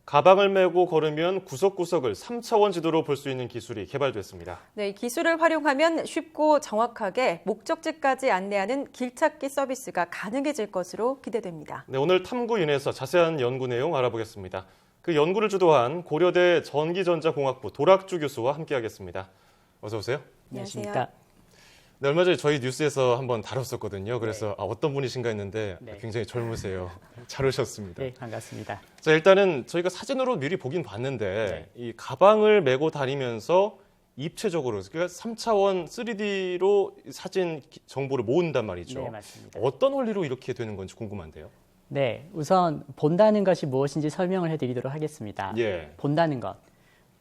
가방을 메고 걸으면 구석구석을 3차원 지도로 볼 수 있는 기술이 개발됐습니다. 네, 이 기술을 활용하면 쉽고 정확하게 목적지까지 안내하는 길찾기 서비스가 가능해질 것으로 기대됩니다. 네, 오늘 탐구인에서 자세한 연구 내용 알아보겠습니다. 그 연구를 주도한 고려대 전기전자공학부 도락주 교수와 함께하겠습니다. 어서 오세요. 안녕하십니까. 네, 얼마 전에 저희 뉴스에서 한번 다뤘었거든요. 그래서 어떤 분이신가 했는데 네. 굉장히 젊으세요. 잘 오셨습니다. 네, 반갑습니다. 자, 일단은 저희가 사진으로 미리 보긴 봤는데 이 가방을 메고 다니면서 입체적으로 그러니까 3차원 3D로 사진 정보를 모은단 말이죠. 네, 맞습니다. 어떤 원리로 이렇게 되는 건지 궁금한데요. 네, 우선 본다는 것이 무엇인지 설명을 해드리도록 하겠습니다. 예. 본다는 것.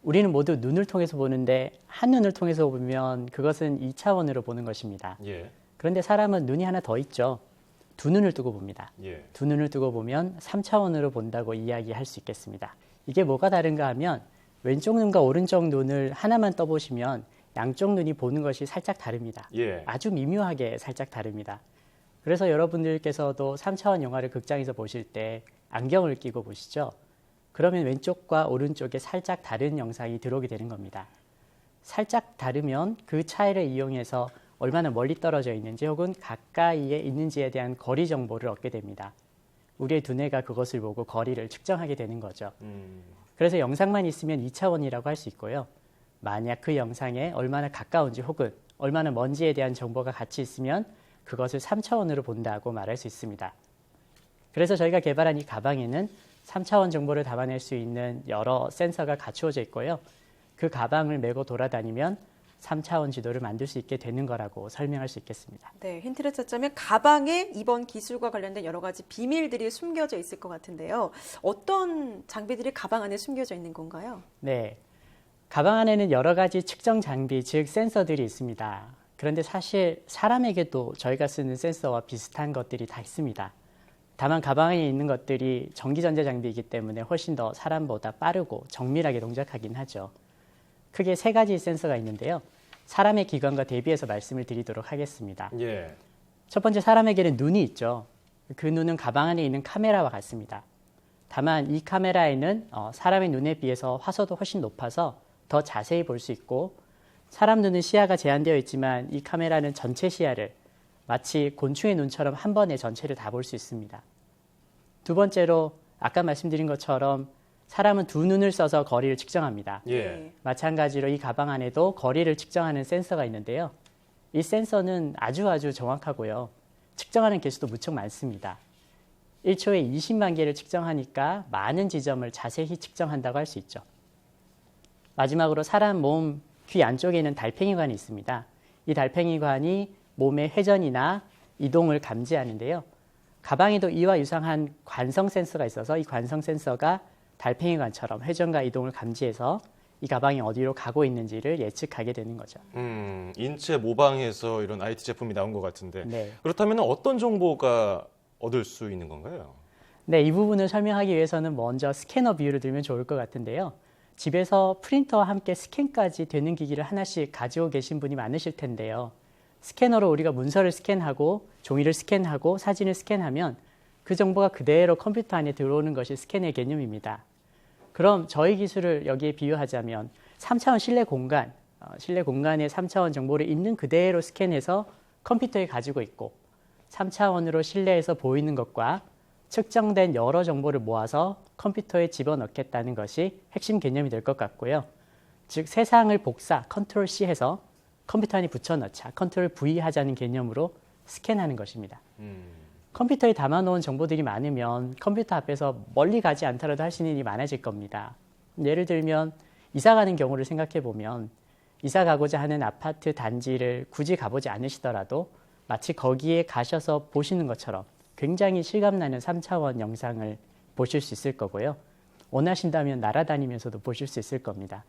우리는 모두 눈을 통해서 보는데 한눈을 통해서 보면 그것은 2차원으로 보는 것입니다. 예. 그런데 사람은 눈이 하나 더 있죠. 두 눈을 뜨고 봅니다. 예. 두 눈을 뜨고 보면 3차원으로 본다고 이야기할 수 있겠습니다. 이게 뭐가 다른가 하면 왼쪽 눈과 오른쪽 눈을 하나만 떠보시면 양쪽 눈이 보는 것이 살짝 다릅니다. 예. 아주 미묘하게 살짝 다릅니다. 그래서 여러분들께서도 3차원 영화를 극장에서 보실 때 안경을 끼고 보시죠. 그러면 왼쪽과 오른쪽에 살짝 다른 영상이 들어오게 되는 겁니다. 살짝 다르면 그 차이를 이용해서 얼마나 멀리 떨어져 있는지 혹은 가까이에 있는지에 대한 거리 정보를 얻게 됩니다. 우리의 두뇌가 그것을 보고 거리를 측정하게 되는 거죠. 그래서 영상만 있으면 2차원이라고 할 수 있고요. 만약 그 영상에 얼마나 가까운지 혹은 얼마나 먼지에 대한 정보가 같이 있으면 그것을 3차원으로 본다고 말할 수 있습니다. 그래서 저희가 개발한 이 가방에는 3차원 정보를 담아낼 수 있는 여러 센서가 갖추어져 있고요. 그 가방을 메고 돌아다니면 3차원 지도를 만들 수 있게 되는 거라고 설명할 수 있겠습니다. 네, 힌트를 찾자면 가방에 이번 기술과 관련된 여러 가지 비밀들이 숨겨져 있을 것 같은데요. 어떤 장비들이 가방 안에 숨겨져 있는 건가요? 네, 가방 안에는 여러 가지 측정 장비, 즉 센서들이 있습니다. 그런데 사실 사람에게도 저희가 쓰는 센서와 비슷한 것들이 다 있습니다. 다만 가방에 있는 것들이 전기전자 장비이기 때문에 훨씬 더 사람보다 빠르고 정밀하게 동작하긴 하죠. 크게 세 가지 센서가 있는데요. 사람의 기관과 대비해서 말씀을 드리도록 하겠습니다. 예. 첫 번째, 사람에게는 눈이 있죠. 그 눈은 가방 안에 있는 카메라와 같습니다. 다만 이 카메라에는 사람의 눈에 비해서 화소도 훨씬 높아서 더 자세히 볼 수 있고, 사람 눈은 시야가 제한되어 있지만 이 카메라는 전체 시야를 마치 곤충의 눈처럼 한 번에 전체를 다 볼 수 있습니다. 두 번째로 아까 말씀드린 것처럼 사람은 두 눈을 써서 거리를 측정합니다. 예. 마찬가지로 이 가방 안에도 거리를 측정하는 센서가 있는데요. 이 센서는 아주 정확하고요. 측정하는 개수도 무척 많습니다. 1초에 20만 개를 측정하니까 많은 지점을 자세히 측정한다고 할 수 있죠. 마지막으로 사람 몸 귀 안쪽에는 달팽이관이 있습니다. 이 달팽이관이 몸의 회전이나 이동을 감지하는데요. 가방에도 이와 유사한 관성 센서가 있어서 이 관성 센서가 달팽이관처럼 회전과 이동을 감지해서 이 가방이 어디로 가고 있는지를 예측하게 되는 거죠. 인체 모방해서 이런 IT 제품이 나온 것 같은데 네. 그렇다면 어떤 정보가 얻을 수 있는 건가요? 네, 이 부분을 설명하기 위해서는 먼저 스캐너 비유를 들면 좋을 것 같은데요. 집에서 프린터와 함께 스캔까지 되는 기기를 하나씩 가지고 계신 분이 많으실 텐데요. 스캐너로 우리가 문서를 스캔하고 종이를 스캔하고 사진을 스캔하면 그 정보가 그대로 컴퓨터 안에 들어오는 것이 스캔의 개념입니다. 그럼 저희 기술을 여기에 비유하자면 3차원 실내 공간에 3차원 정보를 있는 그대로 스캔해서 컴퓨터에 가지고 있고 3차원으로 실내에서 보이는 것과 측정된 여러 정보를 모아서 컴퓨터에 집어넣겠다는 것이 핵심 개념이 될 것 같고요. 즉 세상을 복사, 컨트롤 C 해서 컴퓨터 안에 붙여넣자, 컨트롤 V 하자는 개념으로 스캔하는 것입니다. 컴퓨터에 담아놓은 정보들이 많으면 컴퓨터 앞에서 멀리 가지 않더라도 할 수 있는 일이 많아질 겁니다. 예를 들면 이사 가는 경우를 생각해 보면 이사 가고자 하는 아파트 단지를 굳이 가보지 않으시더라도 마치 거기에 가셔서 보시는 것처럼 굉장히 실감나는 3차원 영상을 보실 수 있을 거고요. 원하신다면 날아다니면서도 보실 수 있을 겁니다.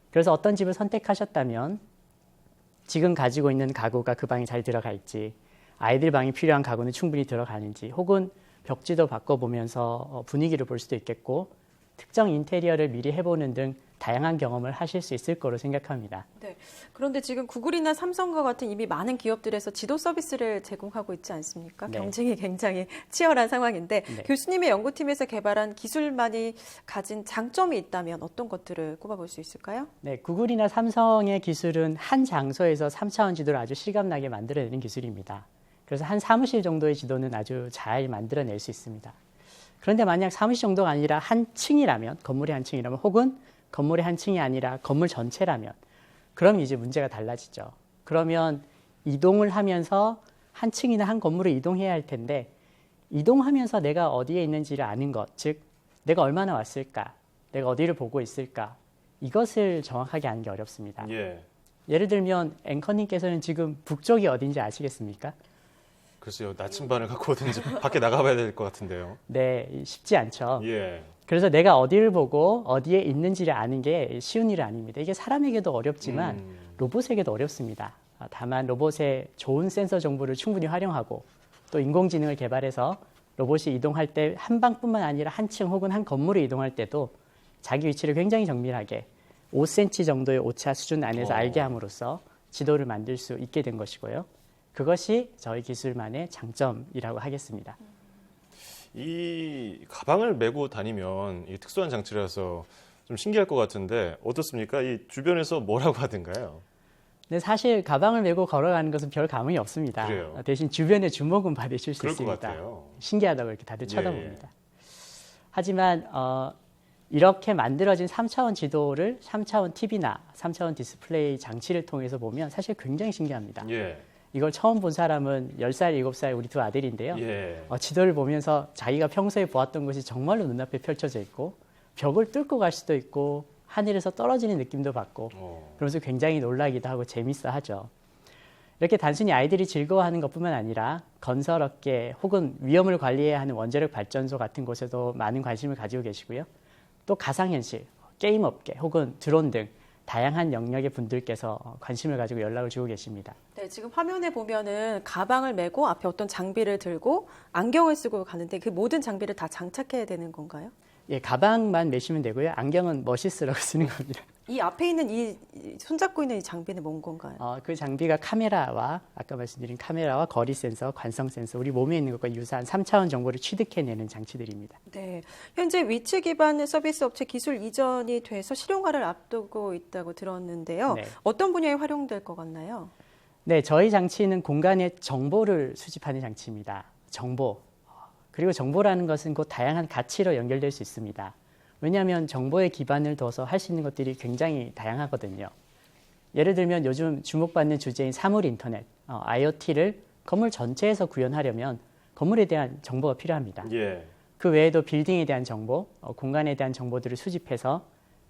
그래서 어떤 집을 선택하셨다면 지금 가지고 있는 가구가 그 방에 잘 들어가 있지, 아이들 방이 필요한 가구는 충분히 들어가는지, 혹은 벽지도 바꿔보면서 분위기를 볼 수도 있겠고 특정 인테리어를 미리 해보는 등 다양한 경험을 하실 수 있을 거로 생각합니다. 네. 그런데 지금 구글이나 삼성과 같은 이미 많은 기업들에서 지도 서비스를 제공하고 있지 않습니까? 네. 경쟁이 굉장히 치열한 상황인데 네. 교수님의 연구팀에서 개발한 기술만이 가진 장점이 있다면 어떤 것들을 꼽아볼 수 있을까요? 네, 구글이나 삼성의 기술은 한 장소에서 3차원 지도를 아주 실감나게 만들어내는 기술입니다. 그래서 한 사무실 정도의 지도는 아주 잘 만들어낼 수 있습니다. 그런데 만약 사무실 정도가 아니라 한 층이라면, 건물의 한 층이라면, 혹은 건물의 한 층이 아니라 건물 전체라면, 그럼 이제 문제가 달라지죠. 그러면 이동을 하면서 한 층이나 한 건물을 이동해야 할 텐데, 이동하면서 내가 어디에 있는지를 아는 것, 즉 내가 얼마나 왔을까, 내가 어디를 보고 있을까, 이것을 정확하게 아는 게 어렵습니다. 예. 예를 들면 앵커님께서는 지금 북쪽이 어딘지 아시겠습니까? 글쎄요, 나침반을 갖고 오든지 밖에 나가봐야 될 것 같은데요. 네, 쉽지 않죠. 예. 그래서 내가 어디를 보고 어디에 있는지를 아는 게 쉬운 일은 아닙니다. 이게 사람에게도 어렵지만 로봇에게도 어렵습니다. 다만 로봇의 좋은 센서 정보를 충분히 활용하고 또 인공지능을 개발해서 로봇이 이동할 때 한 방뿐만 아니라 한 층 혹은 한 건물을 이동할 때도 자기 위치를 굉장히 정밀하게 5cm 정도의 오차 수준 안에서 알게 함으로써 지도를 만들 수 있게 된 것이고요. 그것이 저희 기술만의 장점이라고 하겠습니다. 이 가방을 메고 다니면 이 특수한 장치라서 좀 신기할 것 같은데 어떻습니까? 이 주변에서 뭐라고 하던가요? 근데 사실 가방을 메고 걸어가는 것은 별 감흥이 없습니다. 그래요. 대신 주변의 주목은 받으실 수 그럴 것 있습니다. 같아요. 신기하다고 이렇게 다들 예. 쳐다봅니다. 하지만 이렇게 만들어진 3차원 지도를 3차원 TV나 3차원 디스플레이 장치를 통해서 보면 사실 굉장히 신기합니다. 예. 이걸 처음 본 사람은 10살, 7살 우리 두 아들인데요. 예. 지도를 보면서 자기가 평소에 보았던 것이 정말로 눈앞에 펼쳐져 있고 벽을 뚫고 갈 수도 있고 하늘에서 떨어지는 느낌도 받고 그러면서 굉장히 놀라기도 하고 재밌어 하죠. 이렇게 단순히 아이들이 즐거워하는 것뿐만 아니라 건설업계 혹은 위험을 관리해야 하는 원자력 발전소 같은 곳에도 많은 관심을 가지고 계시고요. 또 가상현실, 게임업계 혹은 드론 등 다양한 영역의 분들께서 관심을 가지고 연락을 주고 계십니다. 네, 지금 화면에 보면은 가방을 메고 앞에 어떤 장비를 들고 안경을 쓰고 가는데 그 모든 장비를 다 장착해야 되는 건가요? 예, 가방만 메시면 되고요. 안경은 멋있으라고 쓰는 겁니다. 이 앞에 있는 이 손잡고 있는 이 장비는 뭔 건가요? 그 장비가 카메라와 아까 말씀드린 카메라와 거리 센서, 관성 센서, 우리 몸에 있는 것과 유사한 3차원 정보를 취득해내는 장치들입니다. 네, 현재 위치 기반 서비스 업체 기술 이전이 돼서 실용화를 앞두고 있다고 들었는데요. 네. 어떤 분야에 활용될 것 같나요? 네, 저희 장치는 공간의 정보를 수집하는 장치입니다. 정보. 그리고 정보라는 것은 곧 다양한 가치로 연결될 수 있습니다. 왜냐하면 정보에 기반을 둬서 할 수 있는 것들이 굉장히 다양하거든요. 예를 들면 요즘 주목받는 주제인 사물 인터넷, IoT를 건물 전체에서 구현하려면 건물에 대한 정보가 필요합니다. 예. 그 외에도 빌딩에 대한 정보, 공간에 대한 정보들을 수집해서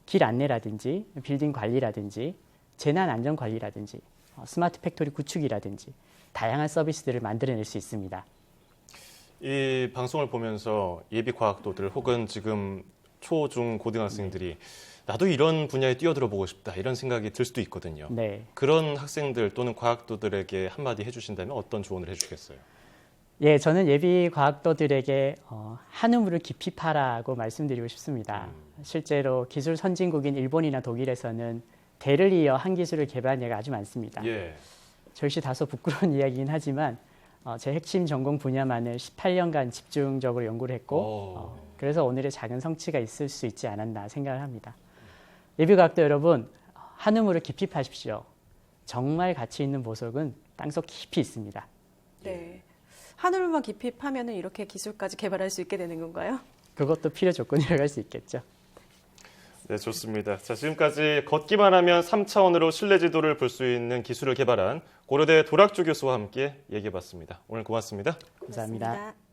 길 안내라든지 빌딩 관리라든지 재난 안전 관리라든지 스마트 팩토리 구축이라든지 다양한 서비스들을 만들어낼 수 있습니다. 이 방송을 보면서 예비 과학도들 혹은 지금 초, 중, 고등학생들이 나도 이런 분야에 뛰어들어 보고 싶다 이런 생각이 들 수도 있거든요. 네. 그런 학생들 또는 과학도들에게 한마디 해주신다면 어떤 조언을 해주시겠어요? 예, 저는 예비 과학도들에게 한 우물을 깊이 파라고 말씀드리고 싶습니다. 실제로 기술 선진국인 일본이나 독일에서는 대를 이어 한 기술을 개발한 예가 아주 많습니다. 예. 저 역시 다소 부끄러운 이야기이긴 하지만 제 핵심 전공 분야만을 18년간 집중적으로 연구를 했고 그래서 오늘의 작은 성취가 있을 수 있지 않았나 생각을 합니다. 예비과학도 여러분, 한 우물을 깊이 파십시오. 정말 가치 있는 보석은 땅속 깊이 있습니다. 네. 하늘만 깊이 파면은 이렇게 기술까지 개발할 수 있게 되는 건가요? 그것도 필요 조건이라고 할 수 있겠죠. 네, 좋습니다. 자, 지금까지 걷기만 하면 3차원으로 실내 지도를 볼 수 있는 기술을 개발한 고려대 도락주 교수와 함께 얘기해봤습니다. 오늘 고맙습니다. 감사합니다. 고맙습니다.